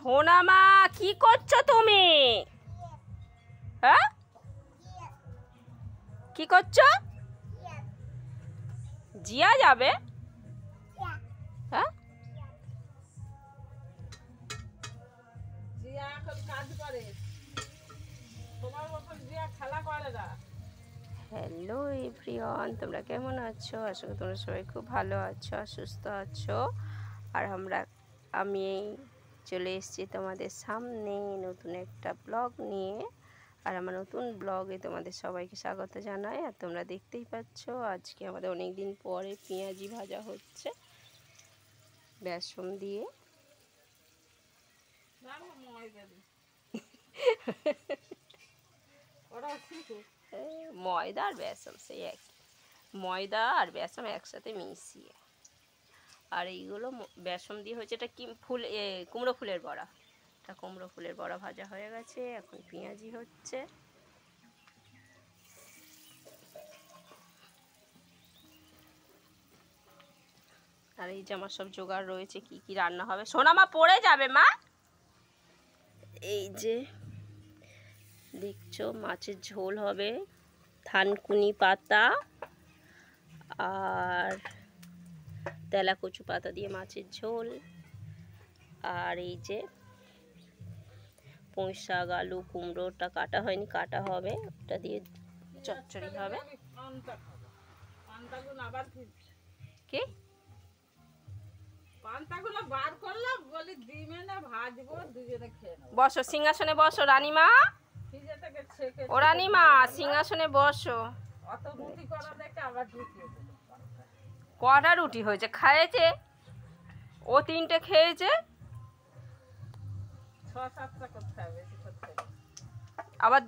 সোনা মা কি করছো তুমি? হ্যাঁ কি করছো? জিয়া যাবে? হ্যাঁ জিয়া এখন কাজ করে, তোমার মতন জিয়া খেলা করে না। হ্যালো এভরিওয়ান, তোমরা কেমন আছো? আশা করি তোমরা সবাই খুব ভালো আছো আর সুস্থ আছো। আর আমি চলে এসেছি তোমাদের সামনে নতুন একটা ব্লগ নিয়ে। আর আমার নতুন ব্লগে তোমাদের সবাইকে স্বাগত জানাই। আর তোমরা দেখতেই পাচ্ছ আজকে আমাদের অনেক দিন পরে পেঁয়াজি ভাজা হচ্ছে বেসন দিয়ে। ময়দা আর বেসন সেই এক, ময়দা আর বেসন একসাথে মিশিয়ে। আর এইগুলো বেসন দিয়ে হয়েছে। এটা কি ফুল? কুমড়ো ফুলের বড়া। এটা কুমড়ো ফুলের বড়া ভাজা হয়ে গেছে, এখন পেঁয়াজি হচ্ছে। আর এই যে আমার সব জোগাড় রয়েছে, কি কি রান্না হবে। সোনা মা পড়ে যাবে মা। এই যে দেখছো মাছের ঝোল হবে, থানকুনি পাতা আর তেলা কচু পাতা দিয়ে মাছের ঝোল। আর এই যে পুঁই শাক, আলু, কুমড়োটা কাটা হয়নি, কাটা হবে, ওটা দিয়ে চচ্চড়ি হবে। কি পান্তাগুলো বার করলাম, বলি ডিমে না ভাজবো, দুজনে খেয়ে নেবো। বসো সিংহাসনে বসো রানীমা। ফ্রিজে থেকে ছেঁকে ও রানীমা সিংহাসনে বসো। অত রুটি করা দেখে আবার ঢুকিয়ে দিল। কটা রুটি হয়েছে? খাইয়েছে ও 3টে খেয়েছে। 6-7টা করতে হবে, বেশি করতে হবে। আবার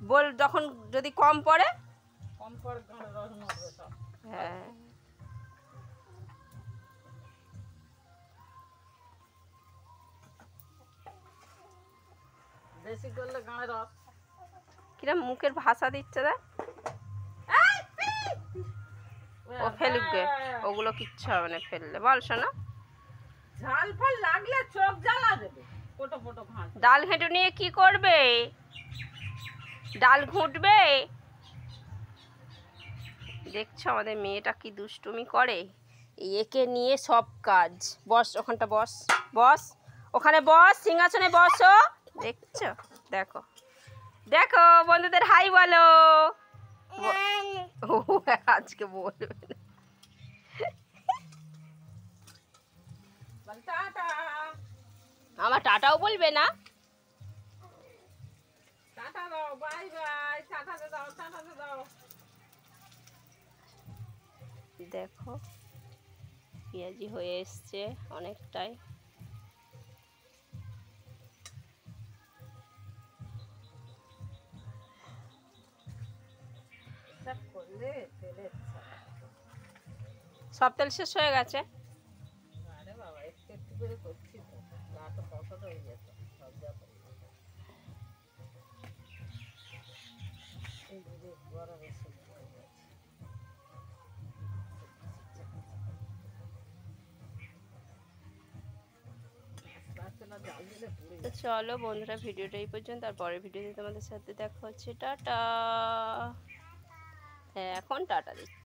বল যখন যদি কম পড়ে। কম পর গাঁড় রস মরবে সব। হ্যাঁ বেশি করলে গাঁড় রস। কিরম মুখের ভাষা দিচ্ছে দেখ। ও ফেলুক গে, ওগুলো কিচ্ছু হবে না ফেললে। বল শোনা। ঝাল ফাল লাগলে চোখ জ্বালা দেবে। ফটো ফটো ভাঁজ। ডাল ঘেঁটে নিয়ে কি করবে? ডাল ঘুঁটবে। দেখছো আমাদের মেয়েটা কি দুষ্টুমি করে। একে নিয়ে সব কাজ। বস ওখানটা, বস বস ওখানে বস, সিংহাসনে বসো। দেখছো? দেখো দেখো বন্ধুদের হাই বলো। ও আজকে বলবে না। টাটা। আমার টাটাও বলবে না। টাটা দাও, বাই বাই। টাটাতে দাও, টাটাতে দাও। দেখো পেঁয়াজি হয়ে এসছে অনেকটাই। করলে তেলের সব তেল শেষ হয়ে গেছে। আরে বাবা, একটু একটু করে করছি তো, গা তো কষা হয়ে যেত সব যা। এই যে বড় বেশি তো চলো বন্ধুরা, ভিডিওটা এই পর্যন্ত। আর পরের ভিডিওতে তোমাদের সাথে দেখা হচ্ছে। টাটা। হ্যাঁ এখন টাটা দিচ্ছি।